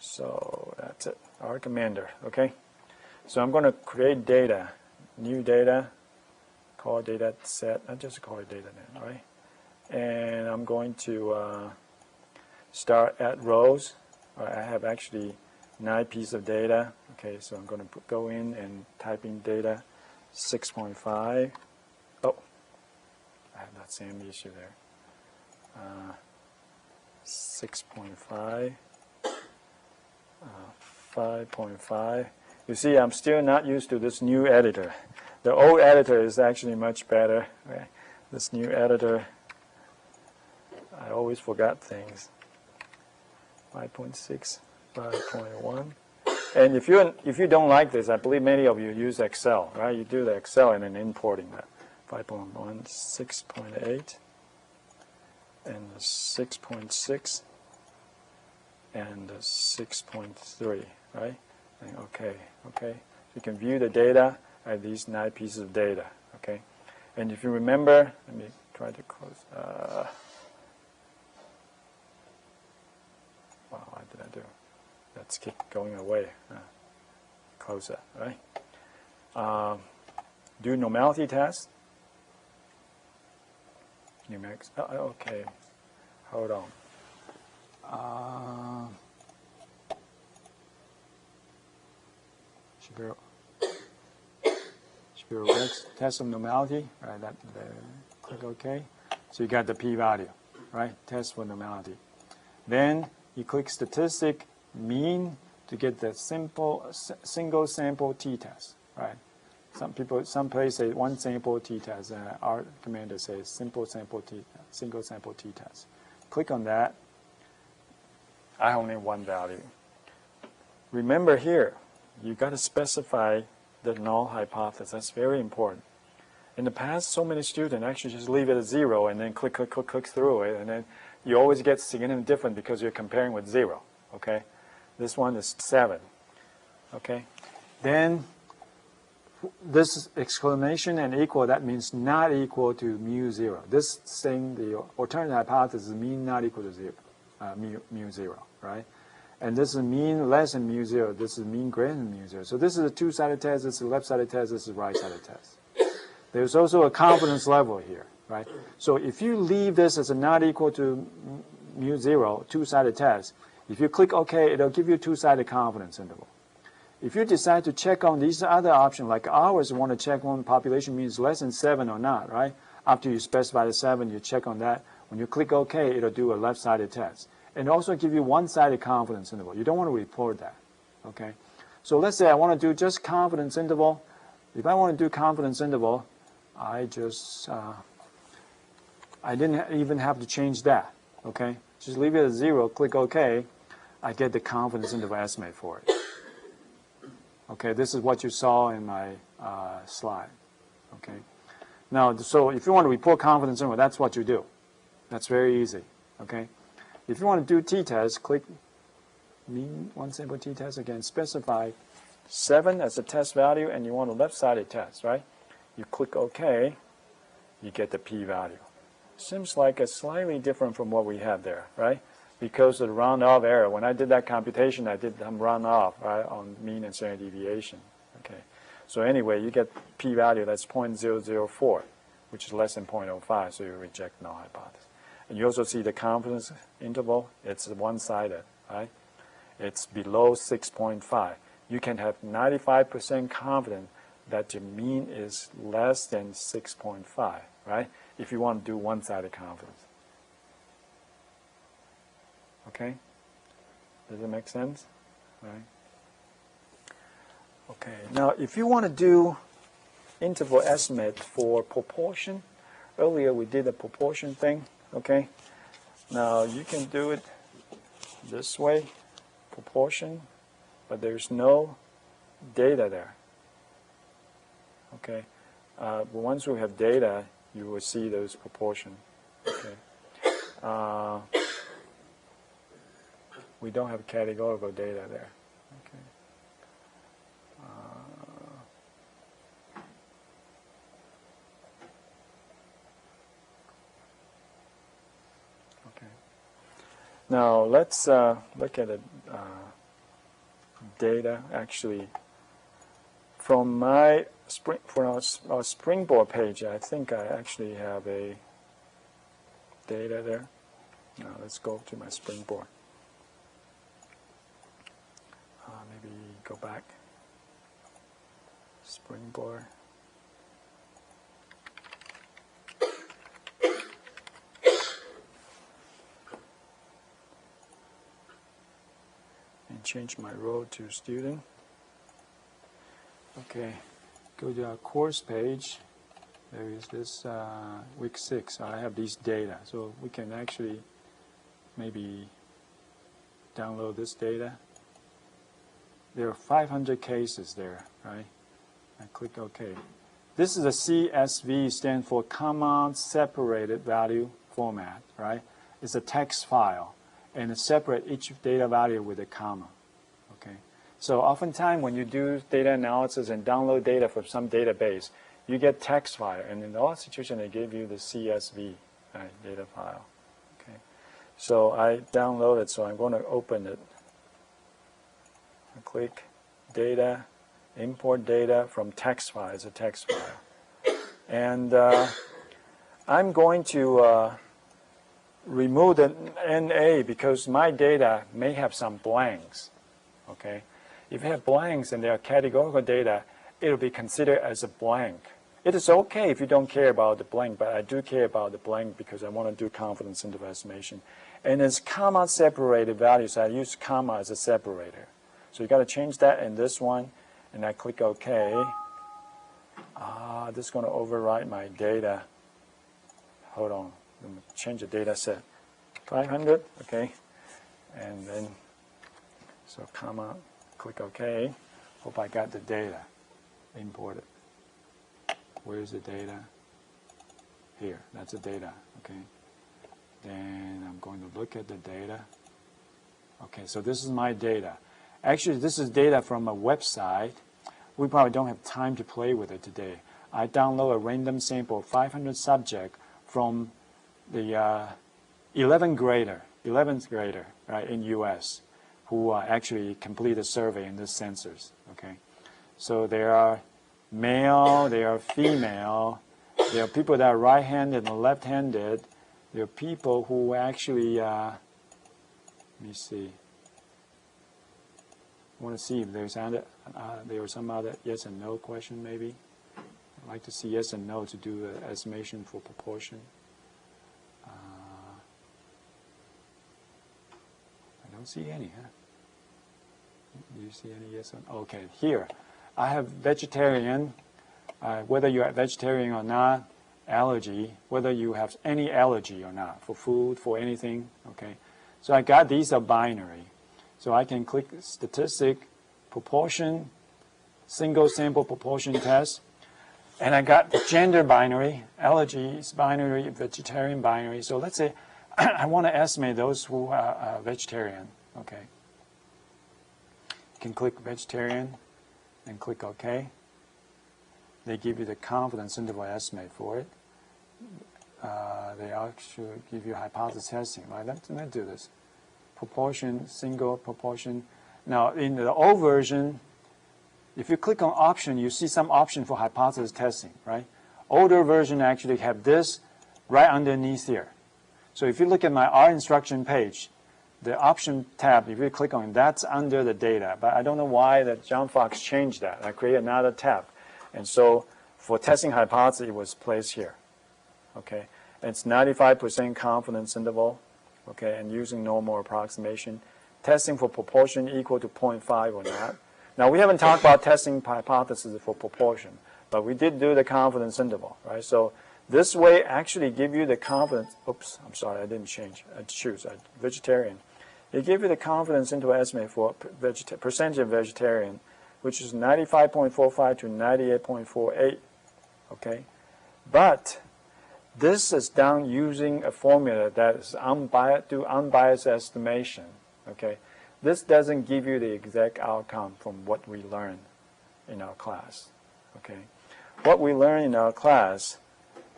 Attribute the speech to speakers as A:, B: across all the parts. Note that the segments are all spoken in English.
A: So that's it, our commander, okay? So I'm going to create data, new data, call data set, I just call it data now, right? And I'm going to start at rows. I have actually 9 pieces of data, okay, so I'm going to go in and type in data 6.5. Oh, I have that same issue there. 6.5, 5.5. You see, I'm still not used to this new editor. The old editor is actually much better. Right? This new editor, I always forgot things. 5.6, 5.1. And if you don't like this, I believe many of you use Excel, right? You do the Excel and then importing that. 5.1, 6.8, and 6.6, and 6.3, right? And okay. You can view the data at these 9 pieces of data, okay? And if you remember, let me try to close. Wow, what did I do? Let's keep going away. Close that, right? Do normality test. Numerics. Okay, hold on. Shapiro test of normality, right? Click OK. So you got the p-value, right? Test for normality. Then you click statistic mean to get the single sample t-test, right? Some place say one sample t-test, and our commander says single sample t-test. Click on that. I only have one value. Remember here, you got to specify the null hypothesis. That's very important. In the past, so many students actually just leave it at 0 and then click through it, and then you always get significant different because you're comparing with 0. Okay, this one is 7. Okay, then this exclamation and equal, that means not equal to mu 0. This thing, the alternative hypothesis, mean not equal to 0, mu 0, right? And this is mean less than mu 0. This is mean greater than mu 0. So this is a two-sided test. This is a left-sided test. This is a right-sided test. There's also a confidence level here, right? So if you leave this as a not equal to mu 0, two-sided test, if you click OK, it'll give you a two-sided confidence interval. If you decide to check on these other options, like ours, you want to check on population means less than 7 or not, right? After you specify the 7, you check on that. When you click OK, it'll do a left-sided test. And also give you one-sided confidence interval. You don't want to report that, okay? So let's say I want to do just confidence interval. If I want to do confidence interval, I didn't even have to change that, okay? Just leave it at 0, click OK. I get the confidence interval estimate for it. Okay, this is what you saw in my slide, okay? Now, so if you want to report confidence interval, that's what you do. That's very easy, okay? If you want to do t-test, click mean one sample t-test again. Specify 7 as the test value, and you want a left-sided test, right? You click OK, you get the p-value. Seems like it's slightly different from what we had there, right? Because of the round-off error. When I did that computation, I did some round-off, right, on mean and standard deviation. Okay. So anyway, you get p-value that's 0.004, which is less than 0.05, so you reject null hypothesis. And you also see the confidence interval. It's one-sided, right? It's below 6.5. You can have 95% confidence that your mean is less than 6.5, right? If you want to do one-sided confidence. Okay? Does it make sense? Right? Okay. Now, if you want to do interval estimate for proportion, earlier we did a proportion thing. Okay, now you can do it this way, proportion, but there's no data there. Okay, but once we have data, you will see those proportions. Okay, we don't have categorical data there. Okay. Now let's look at it data actually from my our Springboard page. I think I actually have a data there. Now let's go to my Springboard. Maybe go back. Springboard. And change my role to student. Okay, go to our course page. There is this week 6. I have these data, so we can actually maybe download this data. There are 500 cases there, right? I click OK. This is a CSV, stands for Comma Separated Value Format, right? It's a text file, and it separates each data value with a comma. Okay. So oftentimes when you do data analysis and download data from some database, you get text file, and in all situations they give you the CSV data file. Okay. So I download it, so I'm going to open it. I click Data, Import Data from Text File. It's a text file. And I'm going to remove the NA because my data may have some blanks. Okay. If you have blanks and they are categorical data, it will be considered as a blank. It is okay if you don't care about the blank, but I do care about the blank because I want to do confidence interval estimation. And it's comma separated values. So I use comma as a separator. So you got to change that in this one, and I click OK. This is going to overwrite my data. Hold on, let me change the data set. 500, okay, and then so comma, click OK. Hope I got the data imported. Where's the data? Here, that's the data, okay. Then I'm going to look at the data. Okay, so this is my data. Actually, this is data from a website. We probably don't have time to play with it today. I download a random sample of 500 subjects from the 11th grader, right, in U.S. who actually complete a survey in this census. Okay, so there are male, there are female, there are people that are right-handed and left-handed. There are people who actually, let me see. I want to see if there's there was some other yes and no question maybe. I'd like to see yes and no to do the estimation for proportion. I don't see any, huh? Do you see any yes or no? Okay, here. I have vegetarian, whether you are vegetarian or not, allergy, whether you have any allergy or not, for food, for anything, okay? So I got these are binary. So I can click statistic, proportion, single sample proportion test, and I got gender binary, allergies binary, vegetarian binary. So let's say I want to estimate those who are vegetarian, okay? You can click vegetarian and click OK. They give you the confidence interval estimate for it. They actually give you hypothesis testing, right? Let's do this. Proportion, single proportion. Now, in the old version, if you click on option, you see some option for hypothesis testing, right? Older version actually have this right underneath here. So if you look at my R instruction page, the option tab, if you click on it, that's under the data. But I don't know why that John Fox changed that. I created another tab. And so for testing hypothesis, it was placed here. Okay, it's 95% confidence interval. Okay, and using normal approximation. Testing for proportion equal to 0.5 or not. Now, we haven't talked about testing hypothesis for proportion, but we did do the confidence interval, right? So this way actually give you the confidence. Oops, I'm sorry, I didn't change. I choose vegetarian. It gives you the confidence interval estimate for percentage of vegetarian, which is 95.45 to 98.48. Okay, but this is done using a formula that is unbiased estimation. Okay, this doesn't give you the exact outcome from what we learned in our class. Okay, what we learned in our class,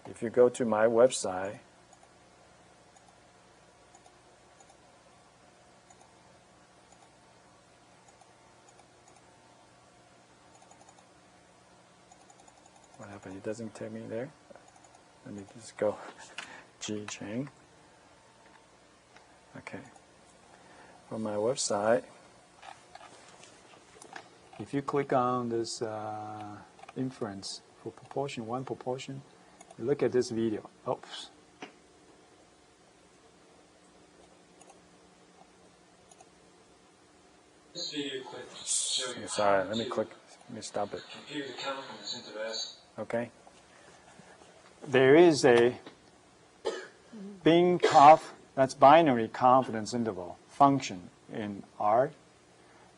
A: if you go to my website, but it doesn't take me there. Let me just go G chain. Okay. From my website, if you click on this inference for proportion, one proportion, you look at this video. Oops.
B: This video clip show you
A: Sorry,
B: how
A: let me
B: to
A: click. Let me stop it.
B: compute the confidence intervals.
A: Okay. There is a Bin-Conf, that's binary confidence interval function in R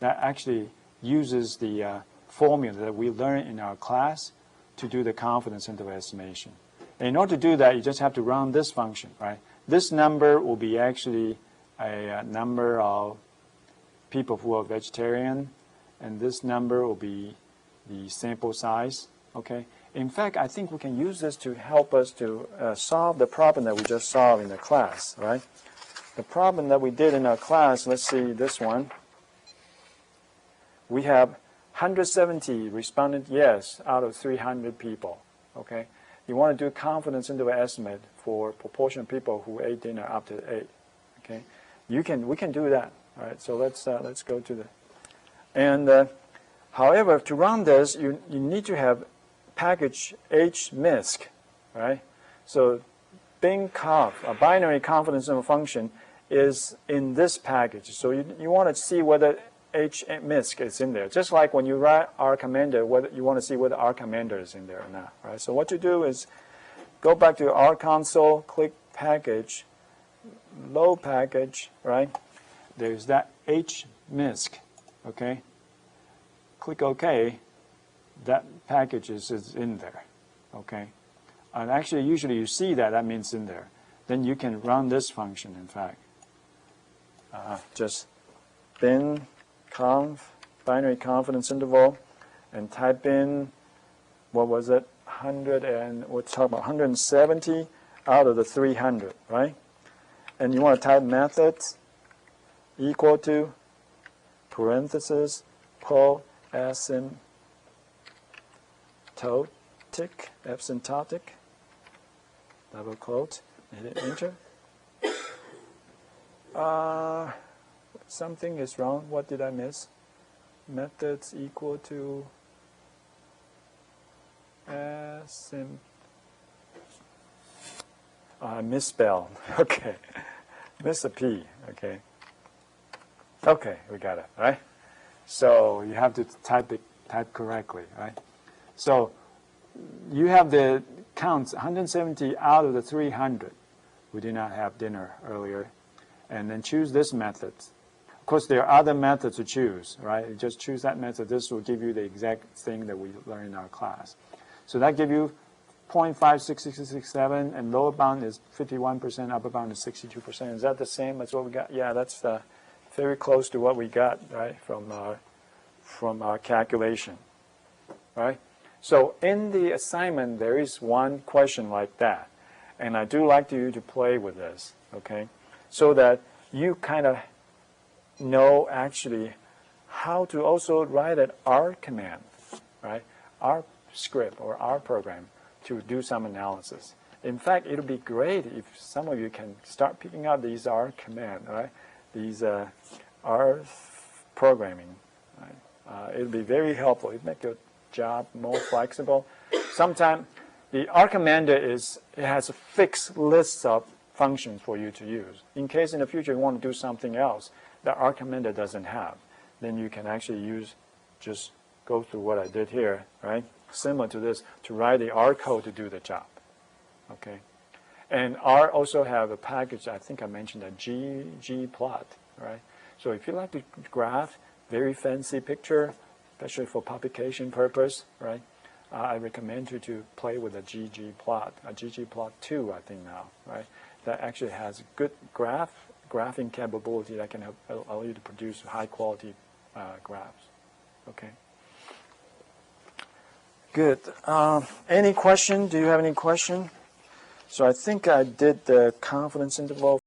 A: that actually uses the formula that we learned in our class to do the confidence interval estimation. And in order to do that, you just have to run this function, right? This number will be actually a number of people who are vegetarian, and this number will be the sample size, okay? In fact, I think we can use this to help us to solve the problem that we just solved in the class, right? The problem that we did in our class, let's see this one. We have 170 responded yes out of 300 people, okay? You want to do confidence interval estimate for proportion of people who ate dinner after 8, okay? We can do that, all right? So let's go to the, and however, to run this, you need to have package HMISC, right? So Bin-Conf, a binary confidence interval function, is in this package. So you want to see whether HMISC is in there. Just like when you write R commander, whether you want to see whether R commander is in there or not, right? So what you do is go back to R console, click package, load package, right? There's that HMISC, okay? Click OK. That package is in there, okay? And actually, usually you see that, that means in there. Then you can run this function, in fact. Just Bin-Conf, binary confidence interval, and type in, what was it, 100 and, we'll talk about 170 out of the 300, right? And you want to type methods equal to parenthesis, asymptotic, double quote, hit enter. Something is wrong. What did I miss? Methods equal to I misspelled. Okay. Miss a P. Okay. Okay, we got it, right? So you have to type correctly, right? So you have the counts 170 out of the 300 who did not have dinner earlier, and then choose this method. Of course, there are other methods to choose, right? You just choose that method. This will give you the exact thing that we learned in our class. So that gives you 0.56667, and lower bound is 51%, upper bound is 62%. Is that the same as what we got? Yeah, that's very close to what we got, right, from our calculation, right? So in the assignment, there is one question like that, and I do like you to play with this, okay, so that you kind of know actually how to also write an R command, right, R script or R program to do some analysis. In fact, it would be great if some of you can start picking up these R command, right, these R programming, right? It would be very helpful. It make your job more flexible. Sometimes the R commander it has a fixed list of functions for you to use. In case in the future you want to do something else that R commander doesn't have, then you can actually just go through what I did here, right? Similar to this, to write the R code to do the job, okay? And R also have a package, I think I mentioned, a ggplot, right? So if you like to graph very fancy picture, especially for publication purpose, right? I recommend you to play with a ggplot, a ggplot2, I think now, right? That actually has good graphing capability that can allow you to produce high quality graphs. Okay. Good. Any question? Do you have any question? So I think I did the confidence interval